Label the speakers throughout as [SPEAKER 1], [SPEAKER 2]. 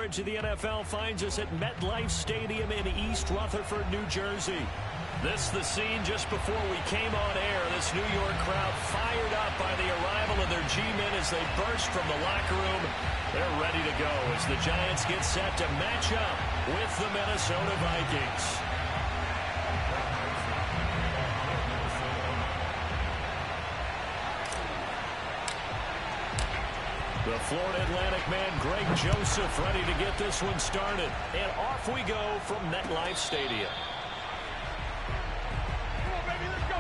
[SPEAKER 1] coverage of the NFL finds us at MetLife Stadium in East Rutherford, New Jersey. This is the scene just before we came on air. This New York crowd fired up by the arrival of their G-men as they burst from the locker room. They're ready to go as the Giants get set to match up with the Minnesota Vikings. The Florida Atlantic man, Greg Joseph, ready to get this one started. And off we go from MetLife Stadium.
[SPEAKER 2] Come on, baby, let's go.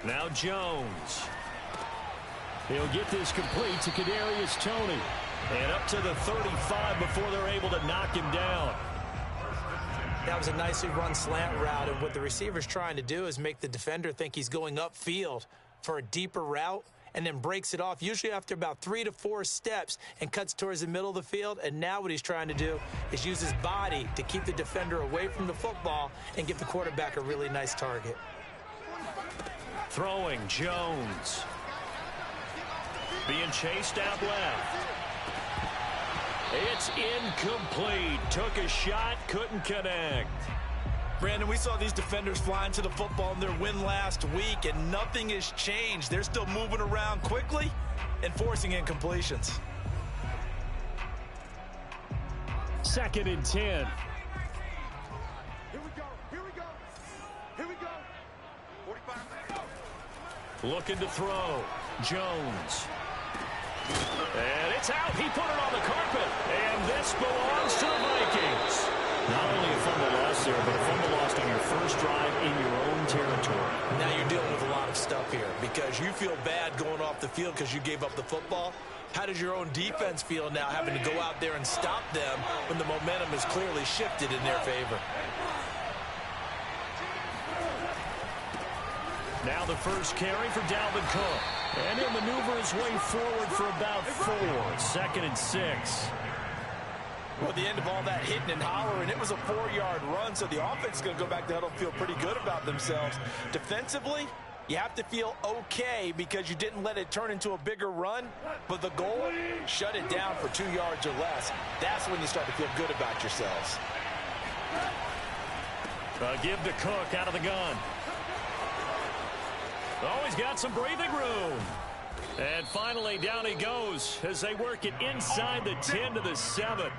[SPEAKER 1] Now Jones. He'll get this complete to Kadarius Toney. And up to the 35 before they're able to knock him down.
[SPEAKER 3] That was a nicely run slant route, and what the receiver's trying to do is make the defender think he's going upfield for a deeper route and then breaks it off, usually after about 3 to 4 steps, and cuts towards the middle of the field. And now what he's trying to do is use his body to keep the defender away from the football and give the quarterback a really nice target.
[SPEAKER 1] Throwing, Jones. Being chased out left. It's incomplete. Took a shot, couldn't connect.
[SPEAKER 4] Brandon, we saw these defenders flying to the football in their win last week, and nothing has changed. They're still moving around quickly and forcing incompletions.
[SPEAKER 1] 2nd and 10.
[SPEAKER 2] Here we go. Here we go. Here we go. 45.
[SPEAKER 1] Looking to throw. Jones. And it's out. He put it on the carpet. And this belongs to the Vikings. Not only a fumble loss there, but a fumble lost on your first drive in your own territory.
[SPEAKER 3] Now you're dealing with a lot of stuff here because you feel bad going off the field because you gave up the football. How does your own defense feel now having to go out there and stop them when the momentum is clearly shifted in their favor?
[SPEAKER 1] Now the first carry for Dalvin Cook. And he'll maneuver his way forward for about 4. 2nd and 6.
[SPEAKER 4] Well, at the end of all that hitting and hollering, it was a 4-yard run, so the offense is going to go back to huddle and feel pretty good about themselves. Defensively, you have to feel okay because you didn't let it turn into a bigger run, but the goal, shut it down for 2 yards or less. That's when you start to feel good about yourselves.
[SPEAKER 1] Give to Cook out of the gun. Oh, he's got some breathing room. And finally, down he goes as they work it inside the 10 to the 7.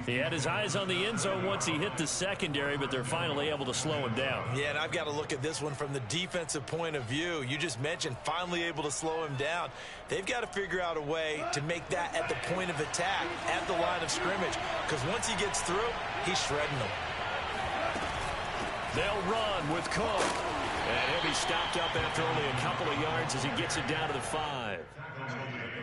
[SPEAKER 1] He had his eyes on the end zone once he hit the secondary, but they're finally able to slow him down.
[SPEAKER 3] Yeah, and I've got to look at this one from the defensive point of view. You just mentioned finally able to slow him down. They've got to figure out a way to make that at the point of attack, at the line of scrimmage, because once he gets through, he's shredding them.
[SPEAKER 1] They'll run with Cook. And he'll be stopped up after only a couple of yards as he gets it down to the 5.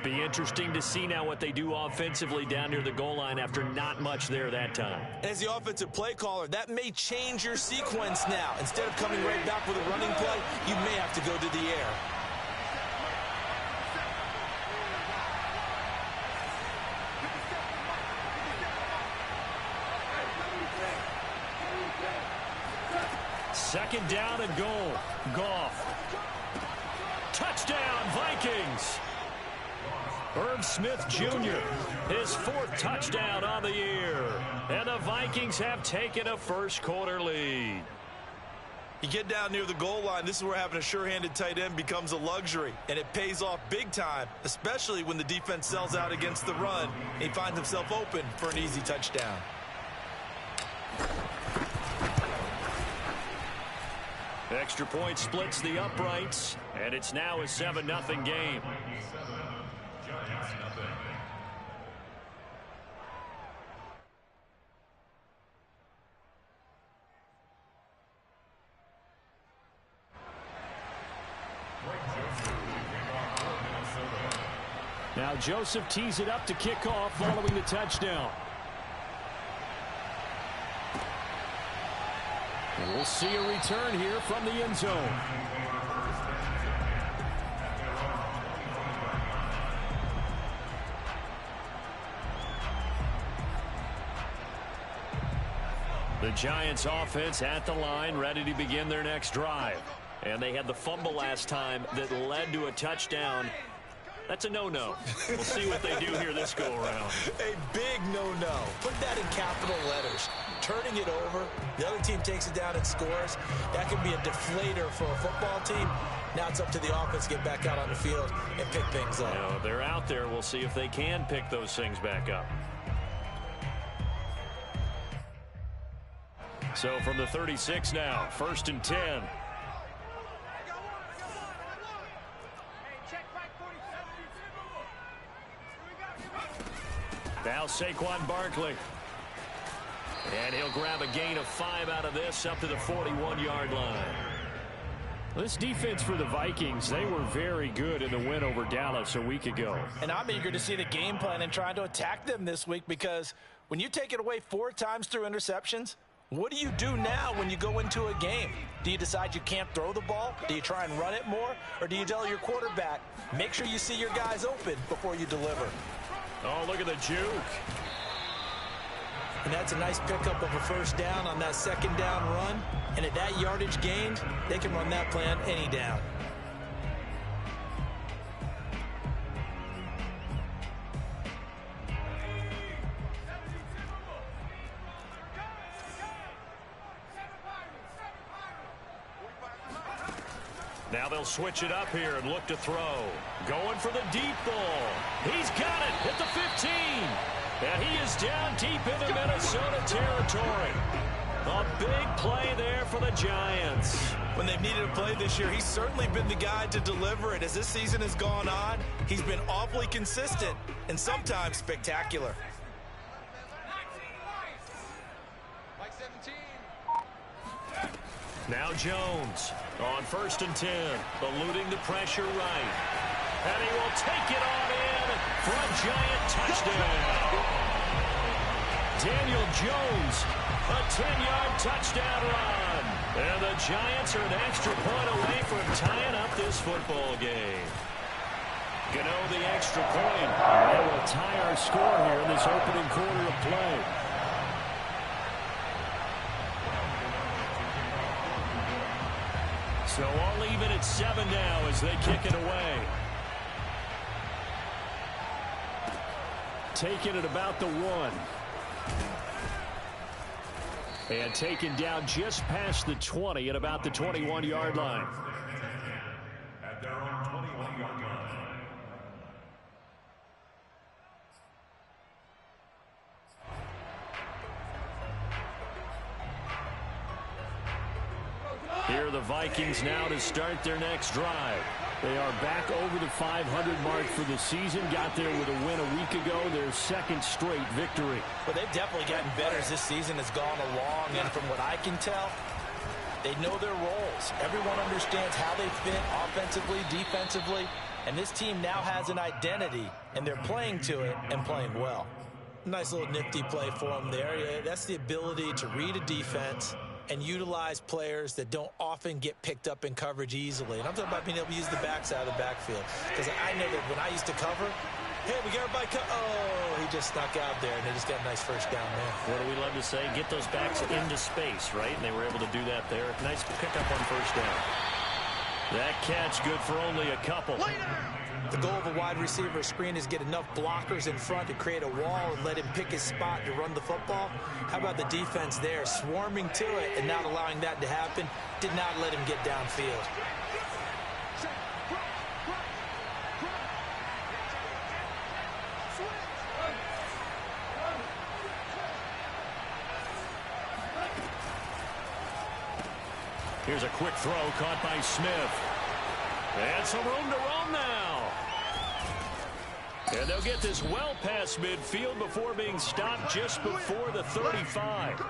[SPEAKER 1] Be interesting to see now what they do offensively down near the goal line after not much there that time.
[SPEAKER 3] As the offensive play caller, that may change your sequence now. Instead of coming right back with a running play, you may have to go to the air.
[SPEAKER 1] Second down and goal. Goff. Touchdown, Vikings. Irv Smith Jr., his 4th touchdown on the year. And the Vikings have taken a first-quarter lead.
[SPEAKER 4] You get down near the goal line, this is where having a sure-handed tight end becomes a luxury, and it pays off big time, especially when the defense sells out against the run, and he finds himself open for an easy touchdown.
[SPEAKER 1] Extra point splits the uprights, and it's now a 7-0 game. Now Joseph tees it up to kick off following the touchdown. And we'll see a return here from the end zone. The Giants offense at the line, ready to begin their next drive. And they had the fumble last time that led to a touchdown. That's a no-no. We'll see what they do here this go-around.
[SPEAKER 3] A big no-no. Put that in capital letters. Turning it over, the other team takes it down and scores. That can be a deflator for a football team. Now it's up to the offense to get back out on the field and pick things up.
[SPEAKER 1] Now, they're out there. We'll see if they can pick those things back up. So from the 36 now, 1st and 10. Now Saquon Barkley. And he'll grab a gain of 5 out of this up to the 41-yard line. This defense for the Vikings, they were very good in the win over Dallas a week ago.
[SPEAKER 4] And I'm eager to see the game plan and trying to attack them this week, because when you take it away 4 times through interceptions, what do you do now when you go into a game? Do you decide you can't throw the ball? Do you try and run it more? Or do you tell your quarterback, make sure you see your guys open before you deliver?
[SPEAKER 1] Oh, look at the juke.
[SPEAKER 3] And that's a nice pickup of a first down on that second down run. And at that yardage gained, they can run that plan any down.
[SPEAKER 1] Now they'll switch it up here and look to throw. Going for the deep ball. He's got it at the 15. And he is down deep into Minnesota territory. A big play there for the Giants.
[SPEAKER 4] When they've needed a play this year, he's certainly been the guy to deliver it. As this season has gone on, he's been awfully consistent and sometimes spectacular.
[SPEAKER 1] Now Jones on 1st and 10, eluding the pressure right. And he will take it on in for a Giant touchdown. Daniel Jones, a 10-yard touchdown run. And the Giants are an extra point away from tying up this football game. Gano the extra point. And we'll tie our score here in this opening quarter of play. So all even at 7 now as they kick it away. Taken at about the 1. And taken down just past the 20 at about the 21-yard line.
[SPEAKER 2] At their own 21-yard line.
[SPEAKER 1] Here are the Vikings now to start their next drive. They are back over the 500 mark for the season. Got there with a win a week ago, their 2nd straight victory.
[SPEAKER 4] Well, they've definitely gotten better as this season has gone along, and from what I can tell, they know their roles. Everyone understands how they fit offensively, defensively, and this team now has an identity, and they're playing to it and playing well. Nice little nifty play for them there. Yeah, that's the ability to read a defense and utilize players that don't often get picked up in coverage easily. And I'm talking about being able to use the backside of the backfield. Because I know that when I used to cover, hey, we got everybody oh, he just snuck out there, and they just got a nice first down there.
[SPEAKER 1] What do we love to say? Get those backs into space, right? And they were able to do that there. Nice pickup on first down. That catch good for only a couple.
[SPEAKER 3] The goal of a wide receiver screen is get enough blockers in front to create a wall and let him pick his spot to run the football. How about the defense there, swarming to it and not allowing that to happen? Did not let him get downfield.
[SPEAKER 1] Here's a quick throw caught by Smith. And some room to run now. And they'll get this well past midfield before being stopped just before the 35.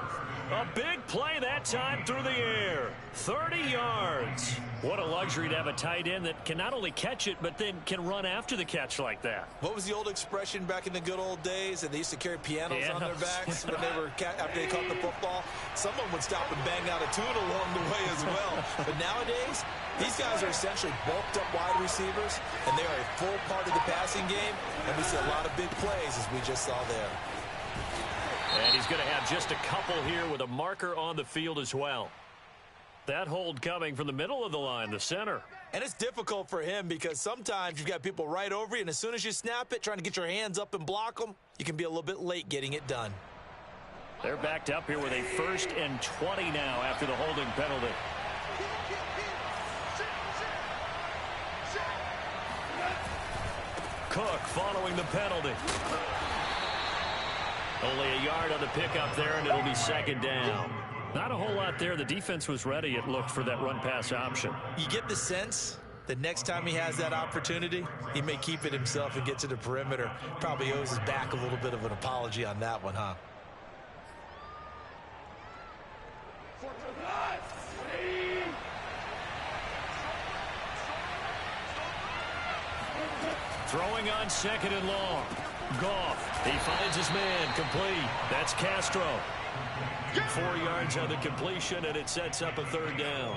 [SPEAKER 1] A big play that time through the air. 30 yards. What a luxury to have a tight end that can not only catch it, but then can run after the catch like that.
[SPEAKER 4] What was the old expression back in the good old days? And they used to carry pianos on their backs when they were after they caught the football. Someone would stop and bang out a tune along the way as well. But nowadays, these guys are essentially bulked up wide receivers, and they are a full part of the passing game. And we see a lot of big plays, as we just saw there.
[SPEAKER 1] And he's going to have just a couple here with a marker on the field as well. That hold coming from the middle of the line, the center.
[SPEAKER 4] And it's difficult for him because sometimes you've got people right over you, and as soon as you snap it, trying to get your hands up and block them, you can be a little bit late getting it done.
[SPEAKER 1] They're backed up here with a 1st and 20 now after the holding penalty. Cook following the penalty. Only a yard on the pickup there, and it'll be 2nd down. Not a whole lot there. The defense was ready, it looked, for that run-pass option.
[SPEAKER 4] You get the sense that next time he has that opportunity, he may keep it himself and get to the perimeter. Probably owes his back a little bit of an apology on that one, huh?
[SPEAKER 1] Throwing on 2nd and long. Goff, he finds his man, complete. That's Castro. 4 yards on the completion, and it sets up a 3rd down.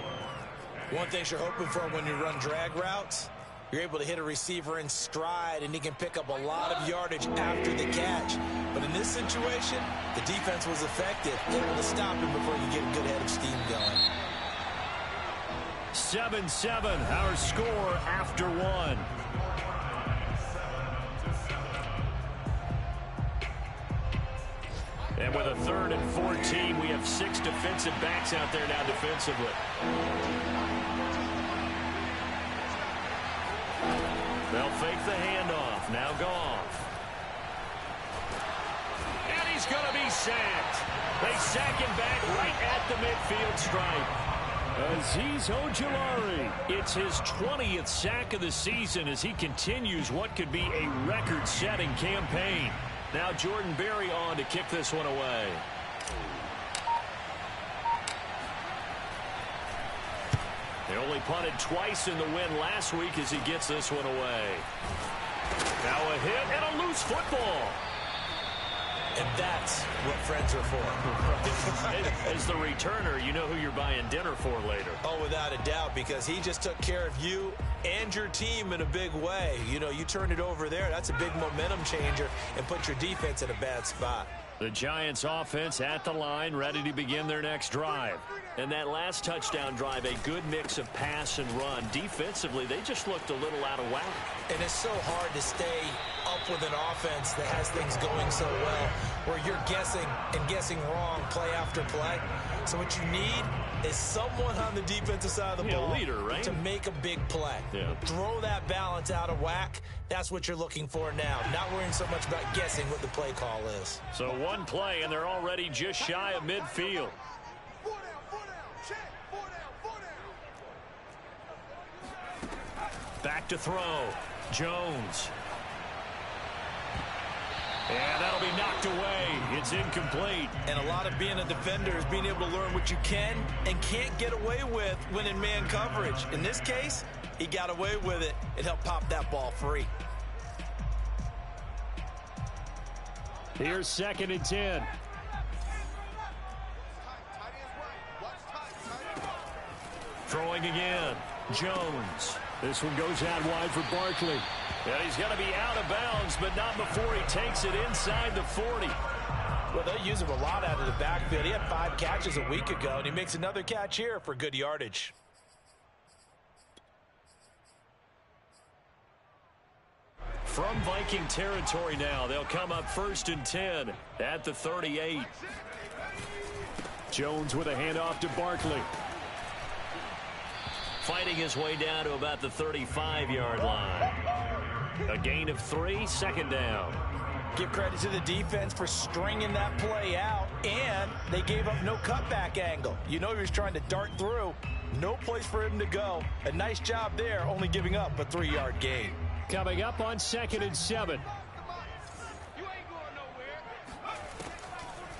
[SPEAKER 4] One thing you're hoping for when you run drag routes, you're able to hit a receiver in stride, and he can pick up a lot of yardage after the catch. But in this situation, the defense was effective, able to stop him before you get a good head of steam going.
[SPEAKER 1] 7-7, our score after 1. And with a 3rd and 14, we have 6 defensive backs out there now defensively. They'll fake the handoff. Now Goff. And he's going to be sacked. They sack him back right at the midfield stripe. Azeez Ojulari. It's his 20th sack of the season as he continues what could be a record-setting campaign. Now Jordan Berry on to kick this one away. They only punted twice in the win last week as he gets this one away. Now a hit and a loose football.
[SPEAKER 4] And that's what friends are for.
[SPEAKER 1] As the returner, you know who you're buying dinner for later.
[SPEAKER 4] Oh, without a doubt, because he just took care of you and your team in a big way. You know, you turned it over there. That's a big momentum changer and put your defense in a bad spot.
[SPEAKER 1] The Giants offense at the line, ready to begin their next drive. And that last touchdown drive, a good mix of pass and run. Defensively, they just looked a little out of whack.
[SPEAKER 4] And it's so hard to stay up with an offense that has things going so well, where you're guessing and guessing wrong play after play. So what you need is someone on the defensive side of the ball,
[SPEAKER 1] leader, right?
[SPEAKER 4] to make a big play.
[SPEAKER 1] Yeah.
[SPEAKER 4] Throw that balance out of whack. That's what you're looking for now. Not worrying so much about guessing what the play call is.
[SPEAKER 1] So one play, and they're already just shy of midfield. Back to throw. Jones. And that'll be knocked away. It's incomplete.
[SPEAKER 4] And a lot of being a defender is being able to learn what you can and can't get away with when in man coverage. In this case, he got away with it and helped pop that ball free.
[SPEAKER 1] Here's 2nd and 10. Throwing again. Jones. This one goes out wide for Barkley. And he's going to be out of bounds, but not before he takes it inside the 40.
[SPEAKER 4] Well, they use him a lot out of the backfield. He had 5 catches a week ago, and he makes another catch here for good yardage.
[SPEAKER 1] From Viking territory now, they'll come up 1st and 10 at the 38. Jones with a handoff to Barkley. Fighting his way down to about the 35-yard line. A gain of 3, 2nd down.
[SPEAKER 4] Give credit to the defense for stringing that play out, and they gave up no cutback angle. You know he was trying to dart through. No place for him to go. A nice job there, only giving up a 3-yard gain.
[SPEAKER 1] Coming up on 2nd and 7.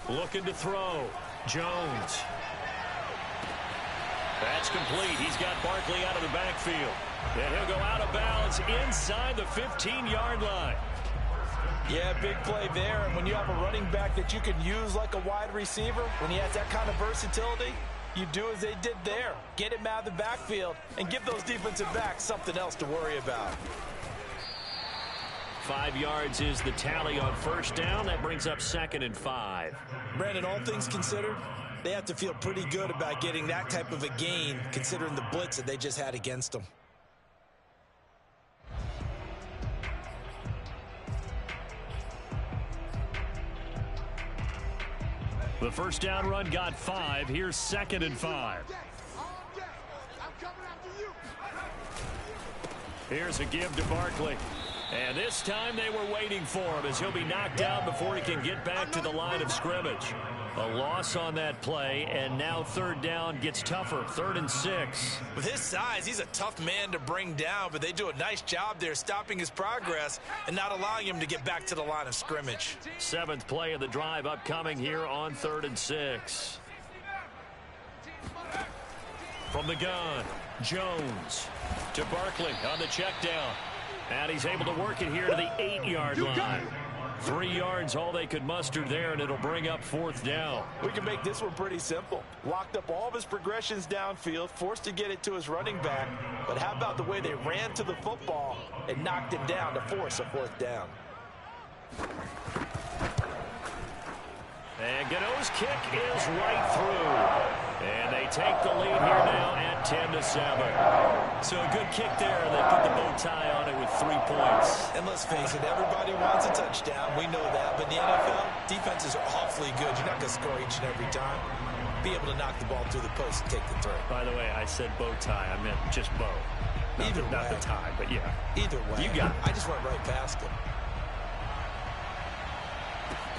[SPEAKER 1] Looking to throw. Jones. That's complete. He's got Barkley out of the backfield. And he'll go out of bounds inside the 15-yard line.
[SPEAKER 4] Yeah, big play there. And when you have a running back that you can use like a wide receiver, when he has that kind of versatility, you do as they did there. Get him out of the backfield and give those defensive backs something else to worry about.
[SPEAKER 1] 5 yards is the tally on first down. That brings up 2nd and 5.
[SPEAKER 4] Brandon, all things considered, they have to feel pretty good about getting that type of a gain considering the blitz that they just had against them.
[SPEAKER 1] The first down run got 5. Here's 2nd and 5. Here's a give to Barkley. And this time they were waiting for him as he'll be knocked down before he can get back to the line of scrimmage. A loss on that play, and now 3rd down gets tougher. 3rd and 6.
[SPEAKER 4] With his size, he's a tough man to bring down, but they do a nice job there stopping his progress and not allowing him to get back to the line of scrimmage.
[SPEAKER 1] 7th play of the drive upcoming here on 3rd and 6. From the gun, Jones to Barkley on the check down. And he's able to work it here to the 8-yard line. 3 yards all they could muster there, and it'll bring up 4th down.
[SPEAKER 4] We can make this one pretty simple. Locked up all of his progressions downfield, forced to get it to his running back. But how about the way they ran to the football and knocked him down to force a 4th down?
[SPEAKER 1] And Gano's kick is right through. And they take the lead here now at 10-7. So a good kick there. They put the bow tie on it with 3 points.
[SPEAKER 4] And let's face it, everybody wants a touchdown. We know that. But in the NFL, defenses are awfully good. You're not going to score each and every time. Be able to knock the ball through the post and take the throw.
[SPEAKER 1] By the way, I said bow tie. I meant just bow. Not the tie, but yeah.
[SPEAKER 4] Either way.
[SPEAKER 1] You got it.
[SPEAKER 4] I just went right past him.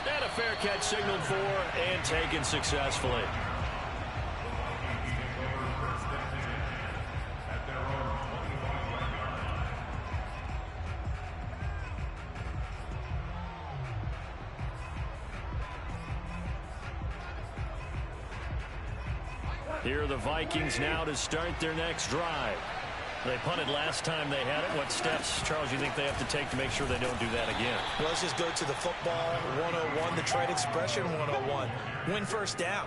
[SPEAKER 1] And a fair catch signaled for and taken successfully. Here are the Vikings now to start their next drive. They punted last time they had it. What steps, Charles, you think they have to take to make sure they don't do that again?
[SPEAKER 4] Well, let's just go to the football 101, the trade expression 101. Win first down.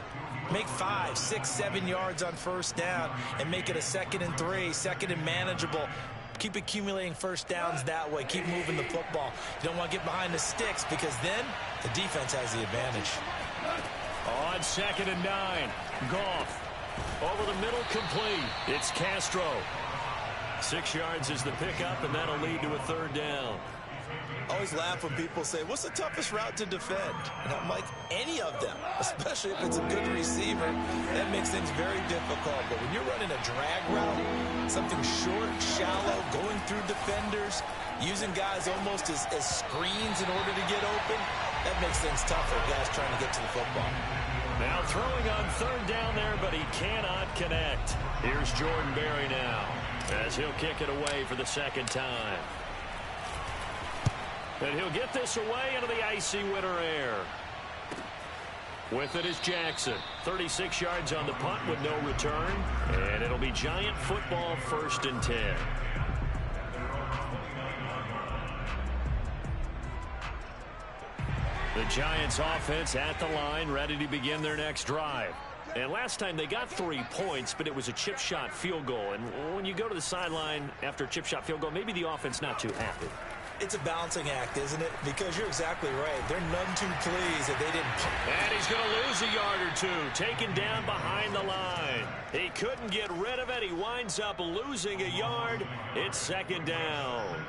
[SPEAKER 4] Make 5, 6, 7 yards on first down and make it a 2nd and 3, 2nd and manageable. Keep accumulating first downs that way. Keep moving the football. You don't want to get behind the sticks because then the defense has the advantage.
[SPEAKER 1] On 2nd and 9, Goff. Over the middle, complete. It's Castro. 6 yards is the pickup, and that'll lead to a 3rd down.
[SPEAKER 4] I always laugh when people say, what's the toughest route to defend? And I'm like, any of them, especially if it's a good receiver. That makes things very difficult. But when you're running a drag route, something short, shallow, going through defenders, using guys almost as screens in order to get open, that makes things tougher, guys trying to get to the football.
[SPEAKER 1] Now throwing on 3rd down there, but he cannot connect. Here's Jordan Berry now, as he'll kick it away for the 2nd time. And he'll get this away into the icy winter air. With it is Jackson. 36 yards on the punt with no return. And it'll be Giant football 1st and 10. The Giants offense at the line, ready to begin their next drive. And last time they got 3 points, but it was a chip shot field goal. And when you go to the sideline after a chip shot field goal, maybe the offense not too happy.
[SPEAKER 4] It's a balancing act, isn't it? Because you're exactly right. They're none too pleased that they didn't.
[SPEAKER 1] And he's going to lose a yard or two, taken down behind the line. He couldn't get rid of it. He winds up losing a yard. It's 2nd down.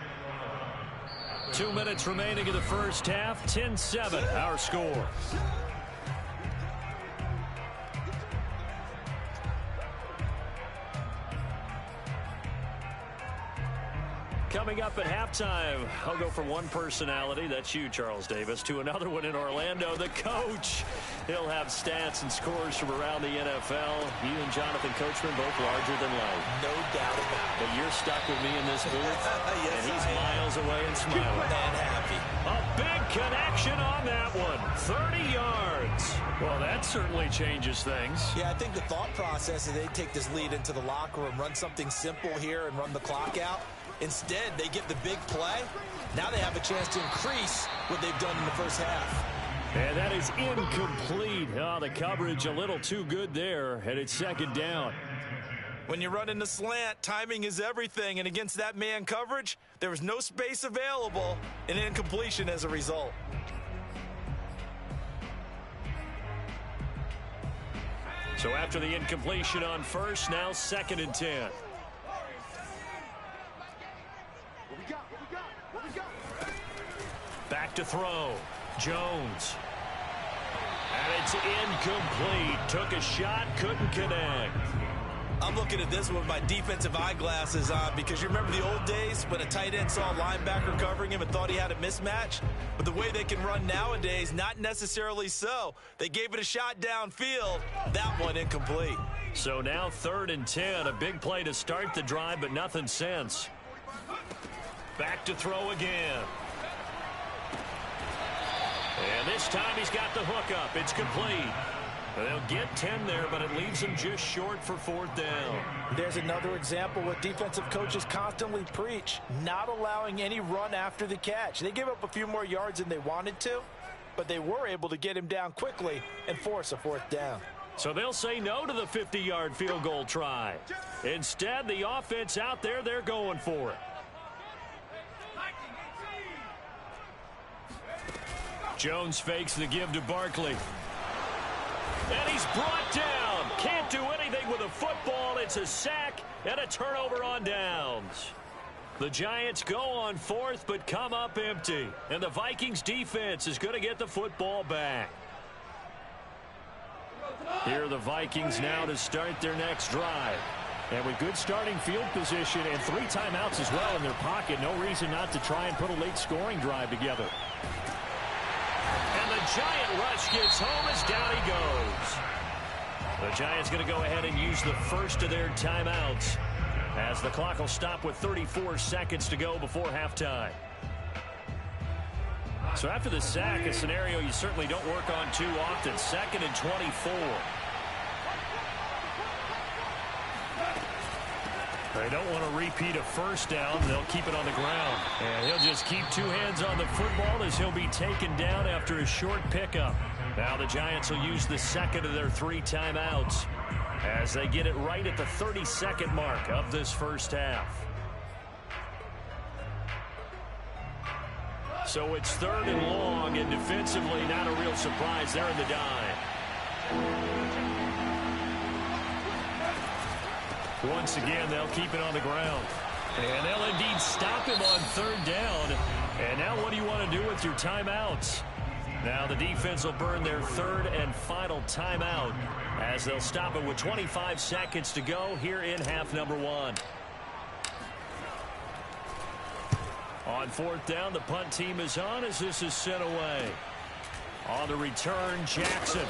[SPEAKER 1] 2 minutes remaining in the first half. 10-7, our score. Coming up at halftime, I'll go from one personality, that's you, Charles Davis, to another one in Orlando, the coach. He'll have stats and scores from around the NFL. You and Jonathan Coachman both larger than life.
[SPEAKER 4] No doubt about it.
[SPEAKER 1] But you're stuck with me in this booth,
[SPEAKER 4] Yes,
[SPEAKER 1] and he's miles away and smiling.
[SPEAKER 4] And happy.
[SPEAKER 1] A big connection on that one. 30 yards. Well, that certainly changes things.
[SPEAKER 4] Yeah, I think the thought process is they take this lead into the locker room, run something simple here and run the clock out. Instead, they get the big play. Now they have a chance to increase what they've done in the first half.
[SPEAKER 1] And that is incomplete. Oh, the coverage a little too good there, and it's second down.
[SPEAKER 4] When you run in the slant, timing is everything, and against that man coverage, there was no space available, and incompletion as a result.
[SPEAKER 1] So after the incompletion on first, now 2nd and 10.
[SPEAKER 2] What we got? What we got? What we got?
[SPEAKER 1] Back to throw. Jones. And it's incomplete. Took a shot, couldn't connect.
[SPEAKER 4] I'm looking at this with my defensive eyeglasses on because you remember the old days when a tight end saw a linebacker covering him and thought he had a mismatch? But the way they can run nowadays, not necessarily so. They gave it a shot downfield. That one incomplete.
[SPEAKER 1] So now 3rd and 10. A big play to start the drive, but nothing since. Back to throw again. And this time he's got the hook up. It's complete. They'll get 10 there, but it leaves them just short for 4th down.
[SPEAKER 4] There's another example what defensive coaches constantly preach, not allowing any run after the catch. They gave up a few more yards than they wanted to, but they were able to get him down quickly and force a 4th down.
[SPEAKER 1] So they'll say no to the 50-yard field goal try. Instead, the offense out there, they're going for it. Jones fakes the give to Barkley. And he's brought down. Can't do anything with a football. It's a sack and a turnover on downs. The Giants go on 4th but come up empty. And the Vikings defense is going to get the football back. Here are the Vikings now to start their next drive. And with good starting field position and 3 timeouts as well in their pocket, no reason not to try and put a late scoring drive together. And the Giant rush gets home as down he goes. The Giants going to go ahead and use the first of their timeouts as the clock will stop with 34 seconds to go before halftime. So after the sack, a scenario you certainly don't work on too often. 2nd and 24. They don't want to repeat a first down. They'll keep it on the ground. And he'll just keep 2 hands on the football as he'll be taken down after a short pickup. Now the Giants will use the 2nd of their 3 timeouts as they get it right at the 30-second mark of this first half. So it's 3rd and long, and defensively not a real surprise. They're in the dime. Once again, they'll keep it on the ground. And they'll indeed stop him on 3rd down. And now what do you want to do with your timeouts? Now the defense will burn their 3rd and final timeout as they'll stop it with 25 seconds to go here in half number 1. On 4th down, the punt team is on as this is sent away. On the return, Jackson.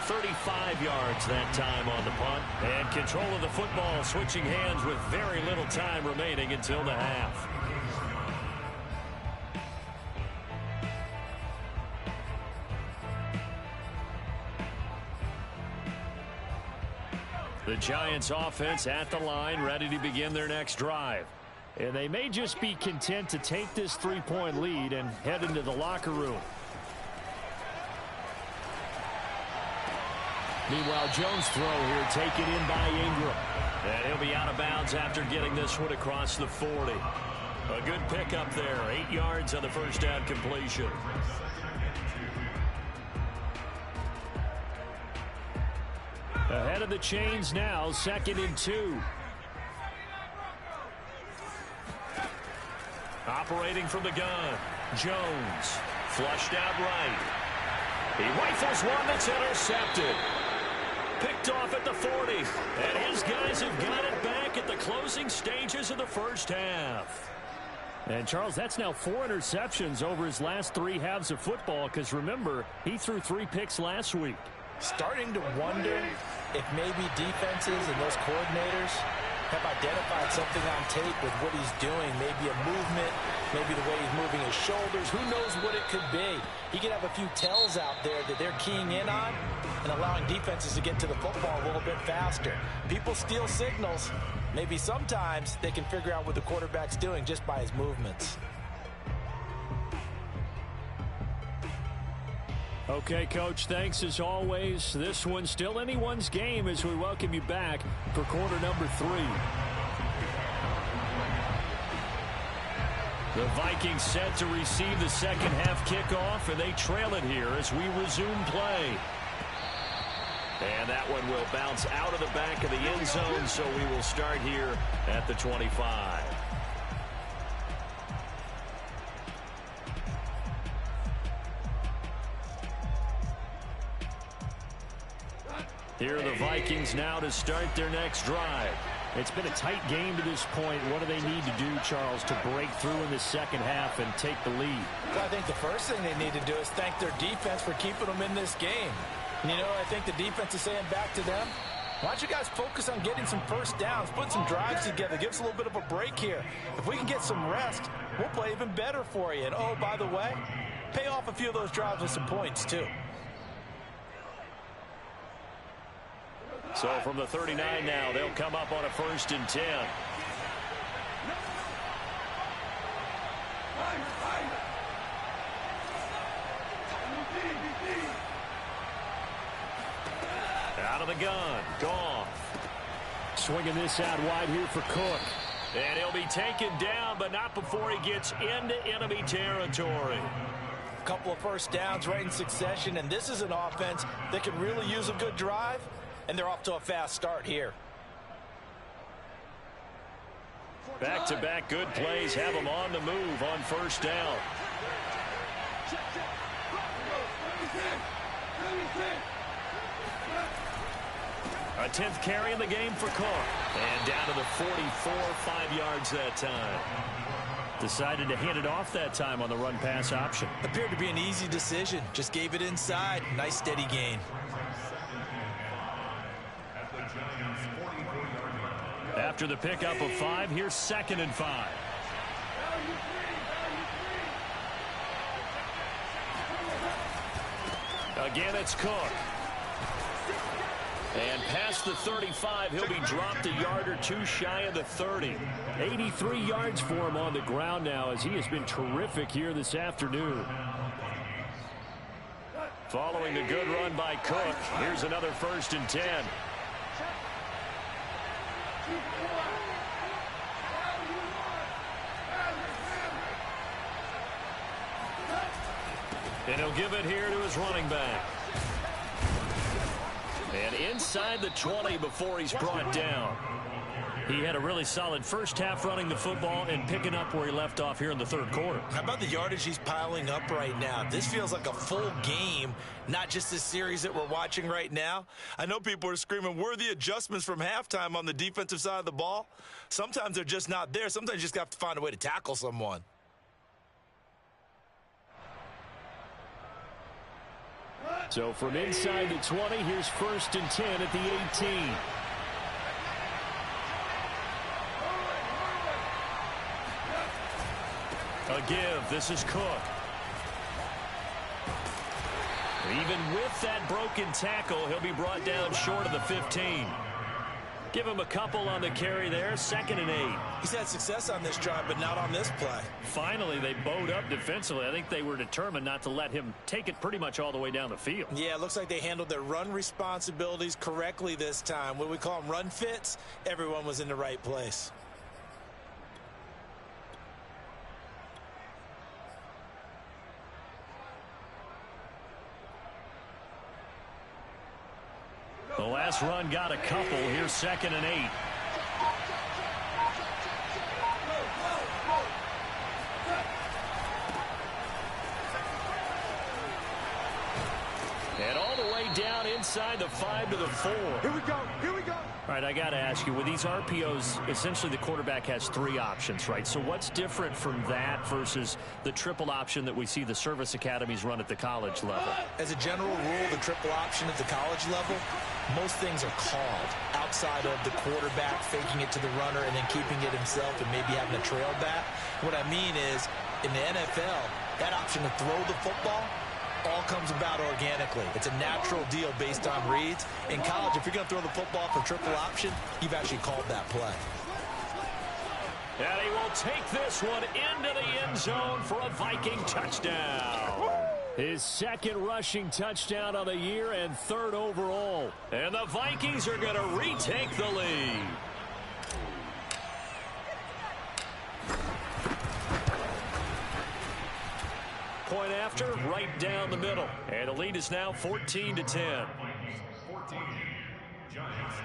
[SPEAKER 1] 35 yards that time on the punt. And control of the football switching hands with very little time remaining until the half. The Giants offense at the line, ready to begin their next drive. And they may just be content to take this 3-point lead and head into the locker room. Meanwhile, Jones' throw here taken in by Ingram. And he'll be out of bounds after getting this one across the 40. A good pickup there, 8 yards on the first down completion. Ahead of the chains now, 2nd and 2. Operating from the gun, Jones, flushed out right. He rifles one that's intercepted. Picked off at the 40, and his guys have got it back at the closing stages of the first half. And, Charles, that's now 4 interceptions over his last 3 halves of football, because, remember, he threw 3 picks last week.
[SPEAKER 4] Starting to wonder if maybe defenses and those coordinators have identified something on tape with what he's doing. Maybe a movement, maybe the way he's moving his shoulders. Who knows what it could be? He could have a few tells out there that they're keying in on and allowing defenses to get to the football a little bit faster. People steal signals. Maybe sometimes they can figure out what the quarterback's doing just by his movements.
[SPEAKER 1] Okay, Coach, thanks as always. This one's still anyone's game as we welcome you back for quarter number 3. The Vikings set to receive the second half kickoff, and they trail it here as we resume play. And that one will bounce out of the back of the end zone, so we will start here at the 25. Here are the Vikings now to start their next drive. It's been a tight game to this point. What do they need to do, Charles, to break through in the second half and take the lead?
[SPEAKER 4] Well, I think the first thing they need to do is thank their defense for keeping them in this game. And, you know, I think the defense is saying back to them, why don't you guys focus on getting some first downs, put some drives together, give us a little bit of a break here. If we can get some rest, we'll play even better for you. And, oh, by the way, pay off a few of those drives with some points, too.
[SPEAKER 1] So from the 39 now, they'll come up on a 1st and 10. Out of the gun, Goff. Swinging this out wide here for Cook. And he'll be taken down, but not before he gets into enemy territory.
[SPEAKER 4] A couple of first downs right in succession, and this is an offense that can really use a good drive. And they're off to a fast start here.
[SPEAKER 1] Back-to-back good plays have them on the move on 1st down. A 10th carry in the game for Cook. And down to the 44, 5 yards that time. Decided to hand it off that time on the run-pass option.
[SPEAKER 3] Appeared to be an easy decision. Just gave it inside. Nice steady gain.
[SPEAKER 1] After the pickup of 5, here's 2nd and 5. Again, it's Cook. And past the 35, he'll be dropped a yard or 2 shy of the 30. 83 yards for him on the ground now as he has been terrific here this afternoon. Following the good run by Cook, here's another 1st and 10. And he'll give it here to his running back. And inside the 20 before he's brought down. He had a really solid first half running the football and picking up where he left off here in the 3rd quarter.
[SPEAKER 3] How about the yardage he's piling up right now? This feels like a full game, not just this series that we're watching right now. I know people are screaming, where are the adjustments from halftime on the defensive side of the ball? Sometimes they're just not there. Sometimes you just have to find a way to tackle someone.
[SPEAKER 1] So from inside the 20, here's 1st and 10 at the 18. A give. This is Cook. Even with that broken tackle, he'll be brought down short of the 15. Give him a couple on the carry there. 2nd and 8.
[SPEAKER 3] He's had success on this drive, but not on this play.
[SPEAKER 1] Finally, they bowed up defensively. I think they were determined not to let him take it pretty much all the way down the field.
[SPEAKER 3] Yeah, it looks like they handled their run responsibilities correctly this time. What we call them run fits, everyone was in the right place.
[SPEAKER 1] The last run got a couple. Here's 2nd and 8. And all the way down inside the 5 to the 4.
[SPEAKER 2] Here we go. Here we go.
[SPEAKER 1] All right, I got to ask you, with these RPOs, essentially the quarterback has 3 options, right? So what's different from that versus the triple option that we see the service academies run at the college level?
[SPEAKER 3] As a general rule, the triple option at the college level, most things are called outside of the quarterback faking it to the runner and then keeping it himself and maybe having a trail back. What I mean is, in the NFL, that option to throw the football all comes about organically. It's a natural deal based on reads. In college, if you're going to throw the football for triple option, you've actually called that play.
[SPEAKER 1] And he will take this one into the end zone for a Viking touchdown. His second rushing touchdown of the year and 3rd overall. And the Vikings are going to retake the lead. Point after, right down the middle. And the lead is now 14-10.
[SPEAKER 2] 14, Giants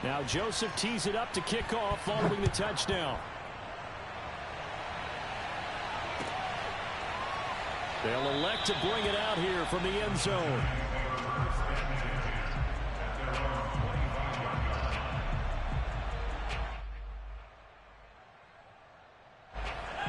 [SPEAKER 2] 10.
[SPEAKER 1] Now Joseph tees it up to kick off following the touchdown. They'll elect to bring it out here from the end zone.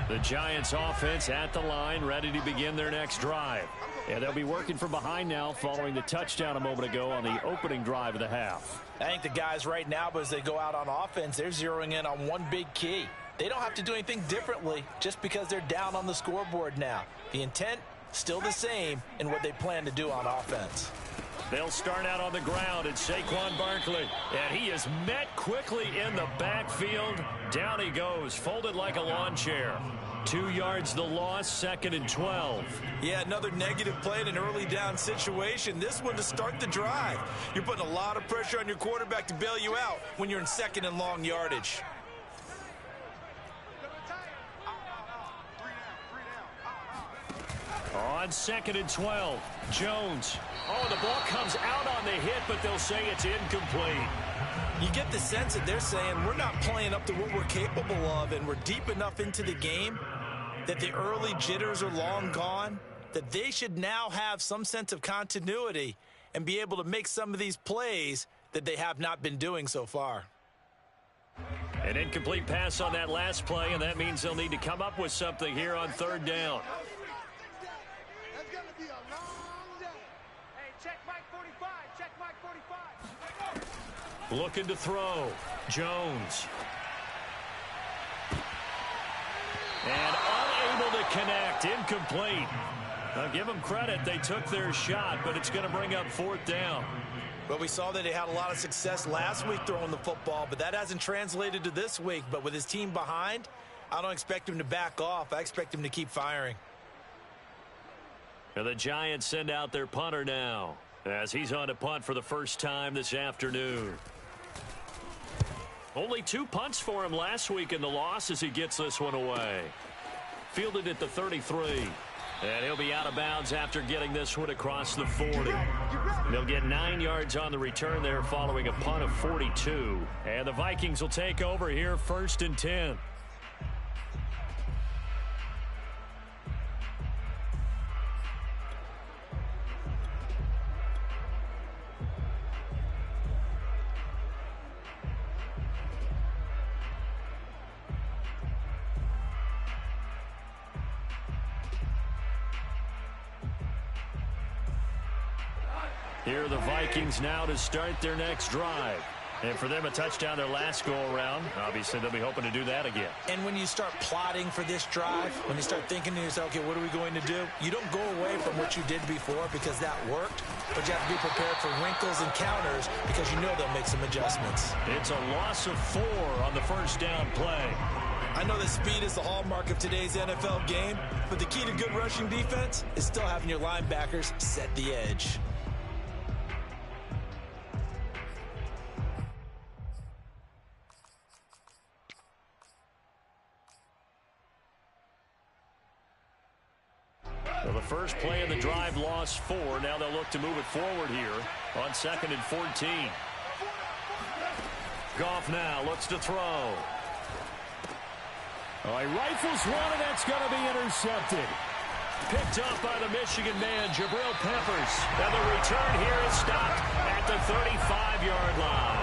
[SPEAKER 1] The Giants offense at the line, ready to begin their next drive. And they'll be working from behind now following the touchdown a moment ago on the opening drive of the half.
[SPEAKER 3] I think the guys right now, as they go out on offense, they're zeroing in on one big key. They don't have to do anything differently just because they're down on the scoreboard now. The intent, still the same in what they plan to do on offense.
[SPEAKER 1] They'll start out on the ground. It's Saquon Barkley. And he is met quickly in the backfield. Down he goes, folded like a lawn chair. 2 yards the loss, 2nd and 12.
[SPEAKER 3] Yeah, another negative play in an early down situation. This one to start the drive. You're putting a lot of pressure on your quarterback to bail you out when you're in 2nd and long yardage.
[SPEAKER 1] On 2nd and 12, Jones. Oh, the ball comes out on the hit, but they'll say it's incomplete.
[SPEAKER 3] You get the sense that they're saying we're not playing up to what we're capable of, and we're deep enough into the game that the early jitters are long gone, that they should now have some sense of continuity and be able to make some of these plays that they have not been doing so far.
[SPEAKER 1] An incomplete pass on that last play, and that means they'll need to come up with something here on 3rd down.
[SPEAKER 2] That's going to be a long day. Hey, check Mike 45. Check Mike 45.
[SPEAKER 1] Looking to throw. Jones. And unable to connect. Incomplete. I'll give them credit. They took their shot, but it's going to bring up 4th down.
[SPEAKER 3] Well, we saw that he had a lot of success last week throwing the football, but that hasn't translated to this week. But with his team behind, I don't expect him to back off. I expect him to keep firing.
[SPEAKER 1] And the Giants send out their punter now as he's on to punt for the first time this afternoon. Only 2 punts for him last week in the loss as he gets this one away. Fielded at the 33. And he'll be out of bounds after getting this one across the 40. They'll get 9 yards on the return there following a punt of 42. And the Vikings will take over here 1st and 10. Here are the Vikings now to start their next drive. And for them, a touchdown their last go-around. Obviously, they'll be hoping to do that again.
[SPEAKER 3] And when you start plotting for this drive, when you start thinking to yourself, okay, what are we going to do? You don't go away from what you did before because that worked, but you have to be prepared for wrinkles and counters because you know they'll make some adjustments.
[SPEAKER 1] It's a loss of 4 on the first down play.
[SPEAKER 3] I know that speed is the hallmark of today's NFL game, but the key to good rushing defense is still having your linebackers set the edge.
[SPEAKER 1] Well, the first play of the drive lost 4. Now they'll look to move it forward here on 2nd and 14. Goff now looks to throw. Oh, he rifles one, and that's going to be intercepted. Picked up by the Michigan man, Jabril Peppers. And the return here is stopped at the 35-yard line.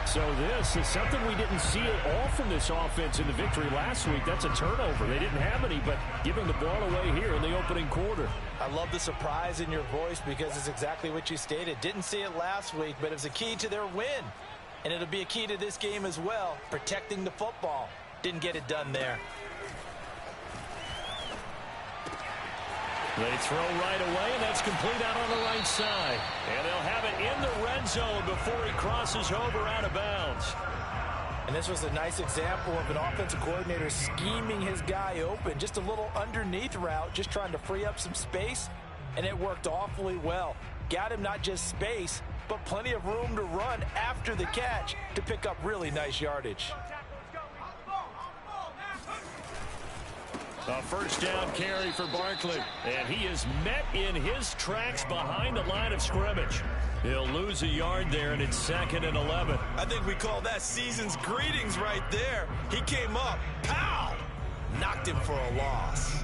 [SPEAKER 1] So this is something we didn't see at all from this offense in the victory last week. That's a turnover. They didn't have any, but giving the ball away here in the opening quarter.
[SPEAKER 4] I love the surprise in your voice because it's exactly what you stated. Didn't see it last week, but it was a key to their win. And it'll be a key to this game as well, protecting the football. Didn't get it done there.
[SPEAKER 1] They throw right away, and that's complete out on the right side. And they'll have it in the red zone before he crosses over out of bounds.
[SPEAKER 4] And this was a nice example of an offensive coordinator scheming his guy open. Just a little underneath route, just trying to free up some space, and it worked awfully well. Got him not just space, but plenty of room to run after the catch to pick up really nice yardage.
[SPEAKER 1] A first down carry for Barkley, and he is met in his tracks behind the line of scrimmage. He'll lose a yard there, and it's 2nd and 11.
[SPEAKER 4] I think we call that season's greetings right there. He came up, pow, knocked him for a loss.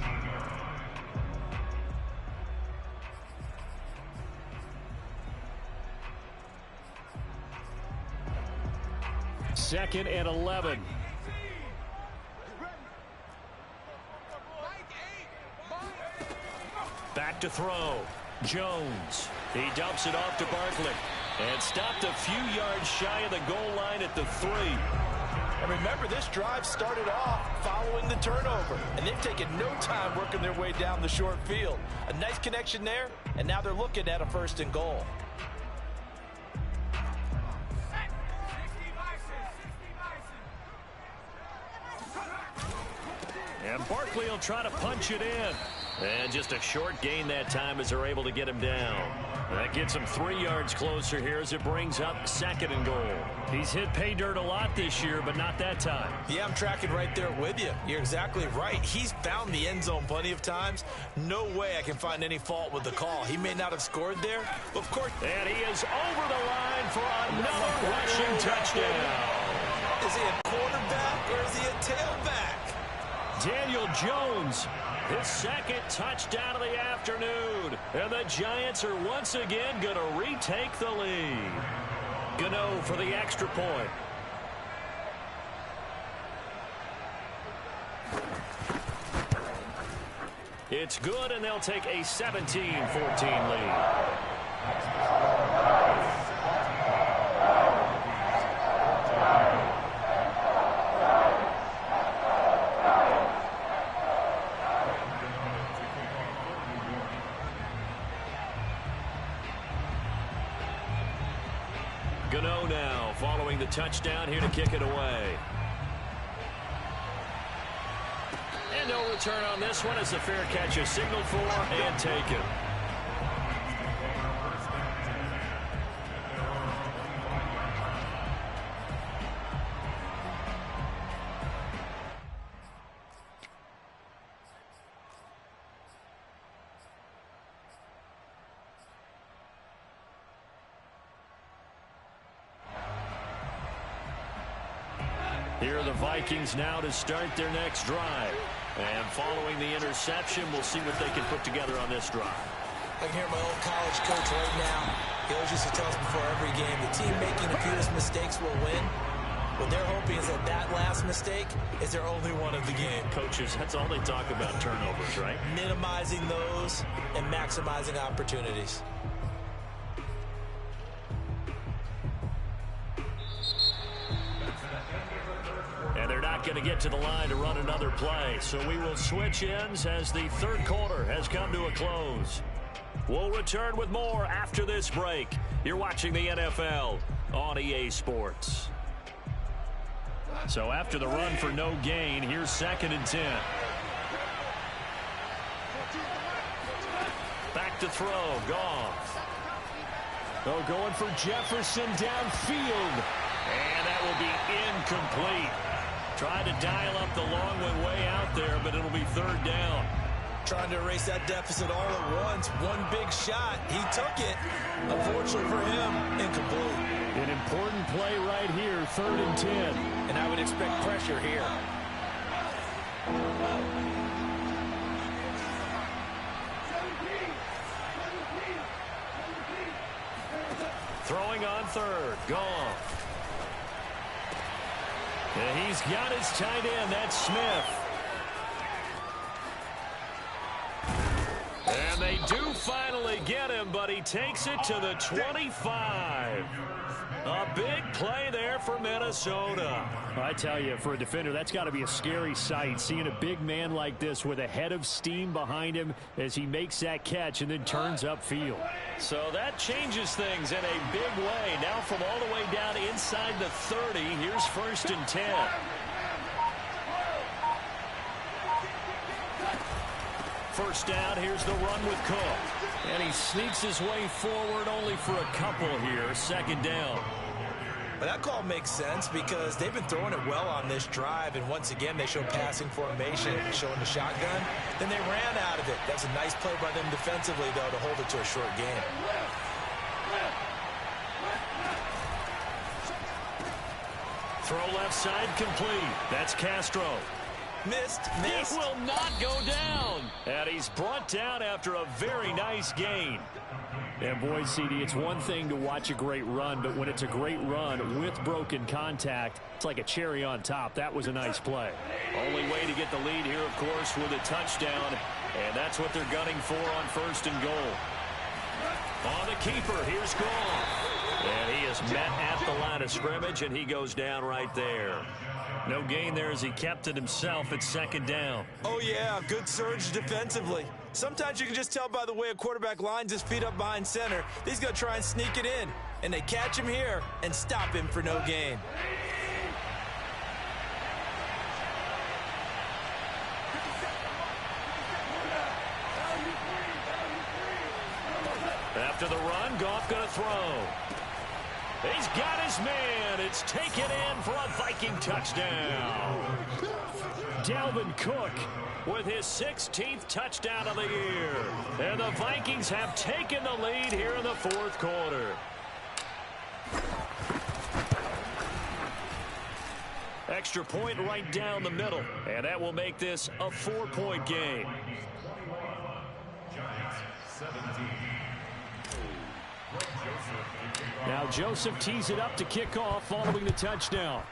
[SPEAKER 1] Second and 11. Back to throw. Jones. He dumps it off to Barkley. And stopped a few yards shy of the goal line at the 3.
[SPEAKER 4] And remember, this drive started off following the turnover. And they've taken no time working their way down the short field. A nice connection there, and now they're looking at a 1st and goal.
[SPEAKER 1] And Barkley will try to punch it in. And just a short gain that time as they're able to get him down. That gets him 3 yards closer here as it brings up 2nd and goal. He's hit pay dirt a lot this year, but not that time.
[SPEAKER 4] Yeah, I'm tracking right there with you. You're exactly right. He's found the end zone plenty of times. No way I can find any fault with the call. He may not have scored there, but of course.
[SPEAKER 1] And he is over the line for another rushing touchdown.
[SPEAKER 4] Is he a quarterback or is he a tailback?
[SPEAKER 1] Daniel Jones, his 2nd touchdown of the afternoon. And the Giants are once again going to retake the lead. Gano for the extra point. It's good, and they'll take a 17-14 lead. Gano now following the touchdown here to kick it away. And no return on this one as the fair catch is signaled for and taken. Here are the Vikings now to start their next drive. And following the interception, we'll see what they can put together on this drive.
[SPEAKER 3] I can hear my old college coach right now. He always used to tell us before every game, the team making the fewest mistakes will win. What they're hoping is that that last mistake is their only one of the game.
[SPEAKER 1] Coaches, that's all they talk about, turnovers, right?
[SPEAKER 3] Minimizing those and maximizing opportunities.
[SPEAKER 1] And they're not going to get to the line to run another play. So we will switch ends as the 3rd quarter has come to a close. We'll return with more after this break. You're watching the NFL on EA Sports. So after the run for no gain, here's 2nd and 10. Back to throw. Goff. Oh, going for Jefferson downfield. And that will be incomplete. Tried to dial up the long way out there, but it'll be 3rd down.
[SPEAKER 4] Trying to erase that deficit all at once. One big shot. He took it. Unfortunately for him, incomplete.
[SPEAKER 1] An important play right here, 3rd and 10.
[SPEAKER 4] And I would expect pressure here.
[SPEAKER 1] Throwing on third. Gone. And he's got his tight end. That's Smith. And they do finally get him, but he takes it to the 25. A big play there for Minnesota.
[SPEAKER 5] I tell you, for a defender, that's got to be a scary sight, seeing a big man like this with a head of steam behind him as he makes that catch and then turns upfield.
[SPEAKER 1] So that changes things in a big way. Now from all the way down inside the 30, here's 1st and 10. First down, here's the run with Cook. And he sneaks his way forward only for a couple here. 2nd down.
[SPEAKER 3] But that call makes sense because they've been throwing it well on this drive, and once again they show passing formation, showing the shotgun. Then they ran out of it. That's a nice play by them defensively, though, to hold it to a short game.
[SPEAKER 1] Throw left side complete. That's Castro.
[SPEAKER 3] Missed.
[SPEAKER 1] He will not go down. And he's brought down after a very nice gain.
[SPEAKER 5] And boy, CD, it's one thing to watch a great run, but when it's a great run with broken contact, it's like a cherry on top. That was a nice play.
[SPEAKER 1] Only way to get the lead here, of course, with a touchdown. And that's what they're gunning for on 1st and goal. On the keeper, here's Goff. And he is met at the line of scrimmage, and he goes down right there. No gain there as he kept it himself at 2nd down.
[SPEAKER 3] Oh, yeah, good surge defensively. Sometimes you can just tell by the way a quarterback lines his feet up behind center. He's going to try and sneak it in, and they catch him here and stop him for no gain.
[SPEAKER 1] After the run, Goff going to throw. He's got his man. It's taken in for a Viking touchdown. Dalvin Cook with his 16th touchdown of the year. And the Vikings have taken the lead here in the 4th quarter. Extra point right down the middle. And that will make this a 4-point game.
[SPEAKER 5] Now Joseph tees it up to kick off following the touchdown.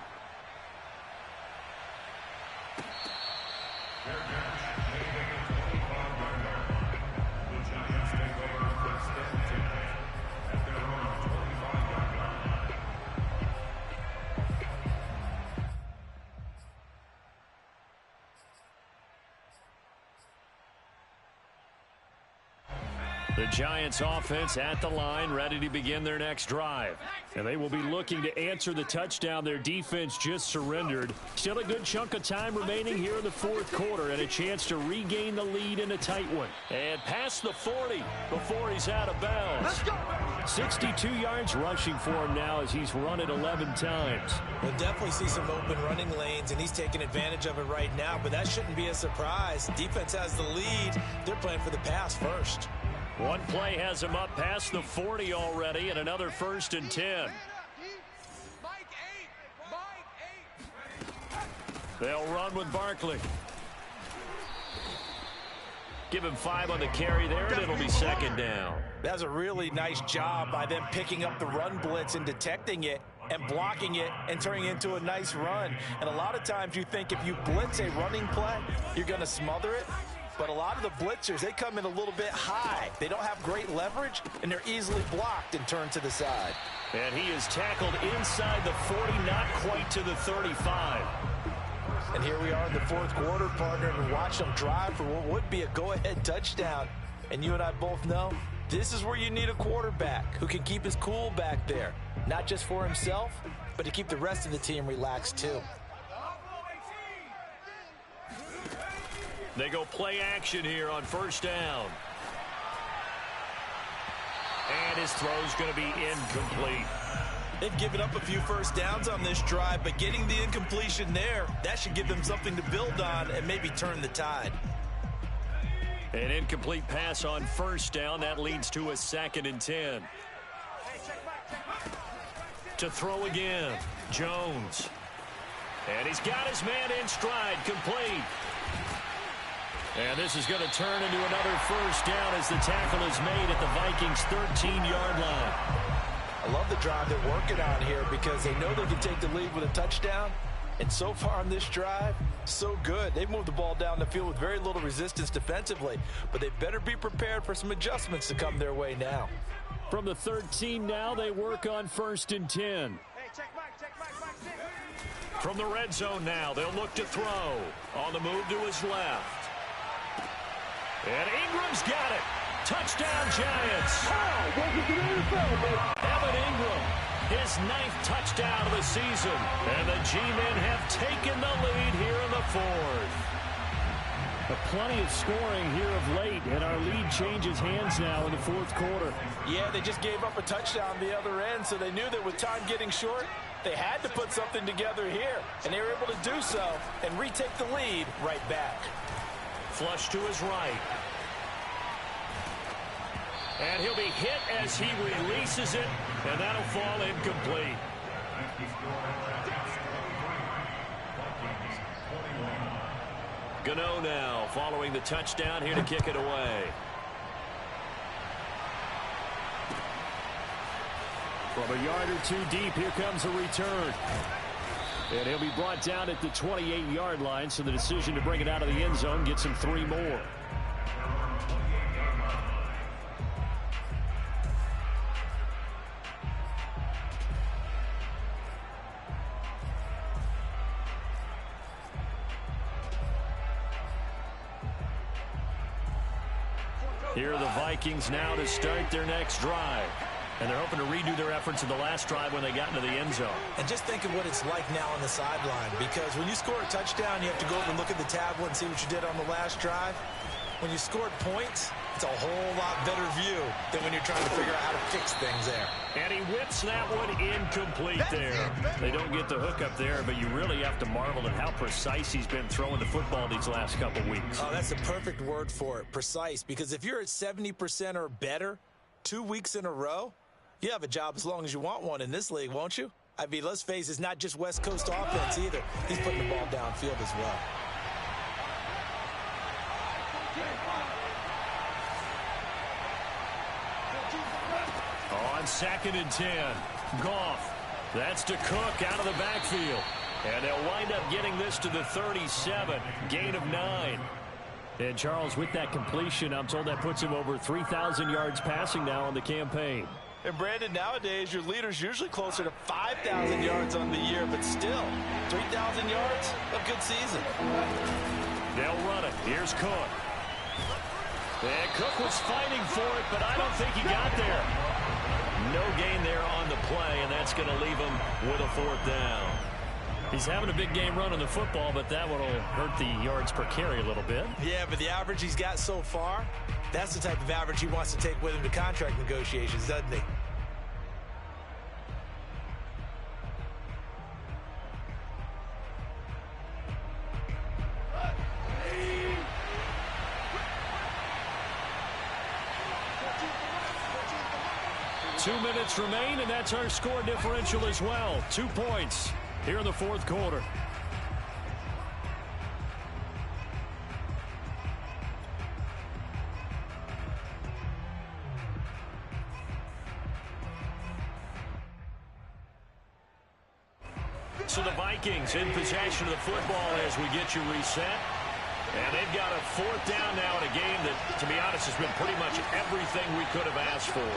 [SPEAKER 1] The Giants offense at the line, ready to begin their next drive.
[SPEAKER 5] And they will be looking to answer the touchdown their defense just surrendered. Still a good chunk of time remaining here in the 4th quarter and a chance to regain the lead in a tight one.
[SPEAKER 1] And past the 40 before he's out of bounds.
[SPEAKER 2] Let's go.
[SPEAKER 5] 62 yards rushing for him now as he's run it 11 times.
[SPEAKER 3] We'll definitely see some open running lanes, and he's taking advantage of it right now, but that shouldn't be a surprise. Defense has the lead. They're playing for the pass first.
[SPEAKER 1] One play has him up past the 40 already, and another 1st and 10. They'll run with Barkley. Give him 5 on the carry there, and it'll be 2nd down.
[SPEAKER 4] That was a really nice job by them picking up the run blitz and detecting it and blocking it and turning it into a nice run. And a lot of times you think if you blitz a running play, you're going to smother it. But a lot of the blitzers, they come in a little bit high. They don't have great leverage, and they're easily blocked and turned to the side.
[SPEAKER 1] And he is tackled inside the 40, not quite to the 35.
[SPEAKER 3] And here we are in the 4th quarter, partner, and watch them drive for what would be a go-ahead touchdown. And you and I both know this is where you need a quarterback who can keep his cool back there. Not just for himself, but to keep the rest of the team relaxed too.
[SPEAKER 1] They go play action here on 1st down. And his throw's going to be incomplete.
[SPEAKER 3] They've given up a few first downs on this drive, but getting the incompletion there, that should give them something to build on and maybe turn the tide.
[SPEAKER 1] An incomplete pass on 1st down. That leads to a 2nd and 10. To throw again, Jones. And he's got his man in stride, complete.
[SPEAKER 5] And this is going to turn into another first down as the tackle is made at the Vikings' 13-yard line.
[SPEAKER 4] I love the drive they're working on here because they know they can take the lead with a touchdown. And so far on this drive, so good. They've moved the ball down the field with very little resistance defensively. But they better be prepared for some adjustments to come their way now.
[SPEAKER 5] From the 13 now, they work on 1st and 10.
[SPEAKER 2] Hey, check Mike, Mike,
[SPEAKER 1] From the red zone now, they'll look to throw. On the move to his left. And Ingram's got it. Touchdown, Giants. Evan Ingram, his 9th touchdown of the season. And the G-men have taken the lead here in the 4th.
[SPEAKER 5] Plenty of scoring here of late, and our lead changes hands now in the 4th quarter.
[SPEAKER 4] Yeah, they just gave up a touchdown the other end, so they knew that with time getting short, they had to put something together here. And they were able to do so and retake the lead right back.
[SPEAKER 1] Flush to his right. And he'll be hit as he releases it, and that'll fall incomplete. Gano now following the touchdown here to kick it away.
[SPEAKER 5] From a yard or two deep, here comes a return. And he'll be brought down at the 28-yard line, so the decision to bring it out of the end zone gets him 3 more. Here are the Vikings now to start their next drive. And they're hoping to redo their efforts in the last drive when they got into the end zone.
[SPEAKER 3] And just think of what it's like now on the sideline, because when you score a touchdown, you have to go over and look at the tablet and see what you did on the last drive. When you scored points, it's a whole lot better view than when you're trying to figure out how to fix things there.
[SPEAKER 1] And he whips that one incomplete there.
[SPEAKER 5] They don't get the hook up there, but you really have to marvel at how precise he's been throwing the football these last couple weeks.
[SPEAKER 3] Oh, that's the perfect word for it, precise, because if you're at 70% or better 2 weeks in a row, you have a job as long as you want one in this league, won't you? I mean, let's face it, it's not just West Coast offense either. He's putting the ball downfield as well.
[SPEAKER 1] On 2nd and 10, Goff. That's to Cook out of the backfield. And they'll wind up getting this to the 37, gain of 9.
[SPEAKER 5] And Charles, with that completion, I'm told that puts him over 3,000 yards passing now on the campaign.
[SPEAKER 4] And Brandon, nowadays your leader's usually closer to 5,000 yards on the year, but still, 3,000 yards, a good season.
[SPEAKER 1] They'll run it. Here's Cook. And Cook was fighting for it, but I don't think he got there. No gain there on the play, and that's going to leave him with a 4th down.
[SPEAKER 5] He's having a big game running the football, but that one will hurt the yards per carry a little bit.
[SPEAKER 3] Yeah, but the average he's got so far, that's the type of average he wants to take with him to contract negotiations, doesn't he?
[SPEAKER 5] Two minutes remain, and that's our score differential as well. 2 points here in the 4th quarter.
[SPEAKER 1] So the Vikings in possession of the football as we get you reset. And they've got a 4th down now in a game that, to be honest, has been pretty much everything we could have asked for.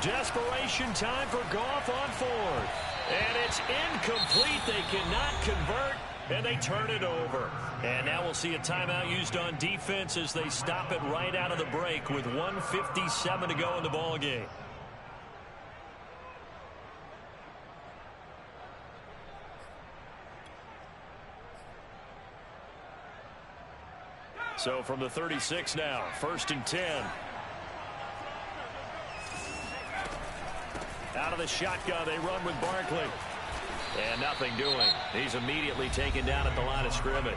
[SPEAKER 1] Desperation time for Goff on 4th. And it's incomplete. They cannot convert, and they turn it over. And now we'll see a timeout used on defense as they stop it right out of the break with 1:57 to go in the ballgame. So from the 36 now, 1st and 10. Out of the shotgun, they run with Barkley. And nothing doing. He's immediately taken down at the line of scrimmage.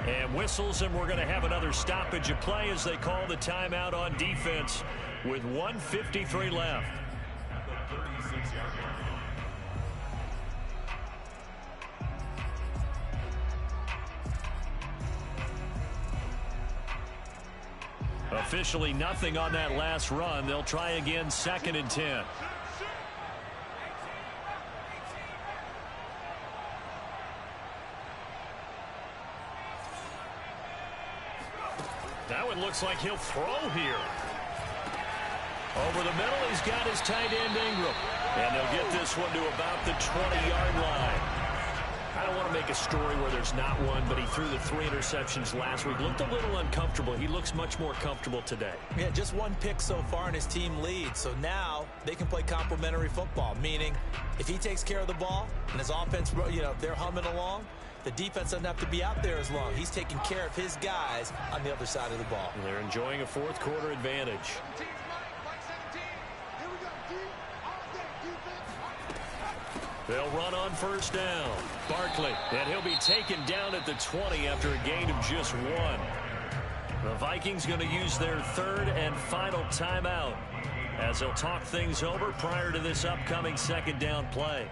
[SPEAKER 1] And whistles, and we're going to have another stoppage of play as they call the timeout on defense with 1:53 left. Officially nothing on that last run. They'll try again, 2nd and 10. That one looks like he'll throw here. Over the middle, he's got his tight end Ingram. And they'll get this one to about the 20-yard line. I don't want to make a story where there's not one, but he threw the 3 interceptions last week. Looked a little uncomfortable. He looks much more comfortable today.
[SPEAKER 3] Yeah, just 1 pick so far and his team leads. So now they can play complementary football, meaning if he takes care of the ball and his offense, they're humming along, the defense doesn't have to be out there as long. He's taking care of his guys on the other side of the ball.
[SPEAKER 1] And they're enjoying a 4th quarter advantage. They'll run on 1st down. Barkley, and he'll be taken down at the 20 after a gain of just 1. The Vikings going to use their 3rd and final timeout as they'll talk things over prior to this upcoming 2nd down play.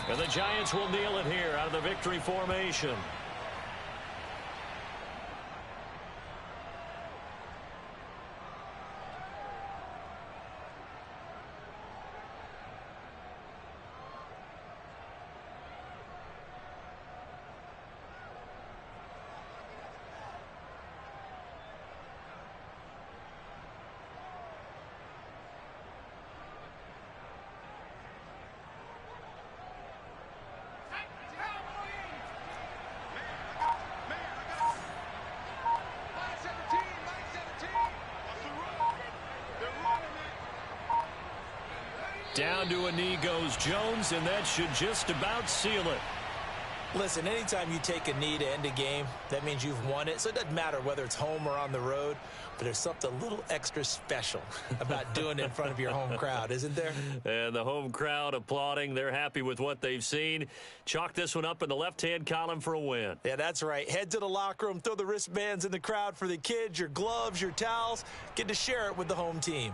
[SPEAKER 1] And the Giants will kneel it here out of the victory formation. Down to a knee goes Jones, and that should just about seal it.
[SPEAKER 3] Listen, anytime you take a knee to end a game, that means you've won it. So it doesn't matter whether it's home or on the road, but there's something a little extra special about doing it in front of your home crowd, isn't there?
[SPEAKER 1] And the home crowd applauding. They're happy with what they've seen. Chalk this one up in the left-hand column for a win.
[SPEAKER 3] Yeah, that's right. Head to the locker room, throw the wristbands in the crowd for the kids, your gloves, your towels. Get to share it with the home team.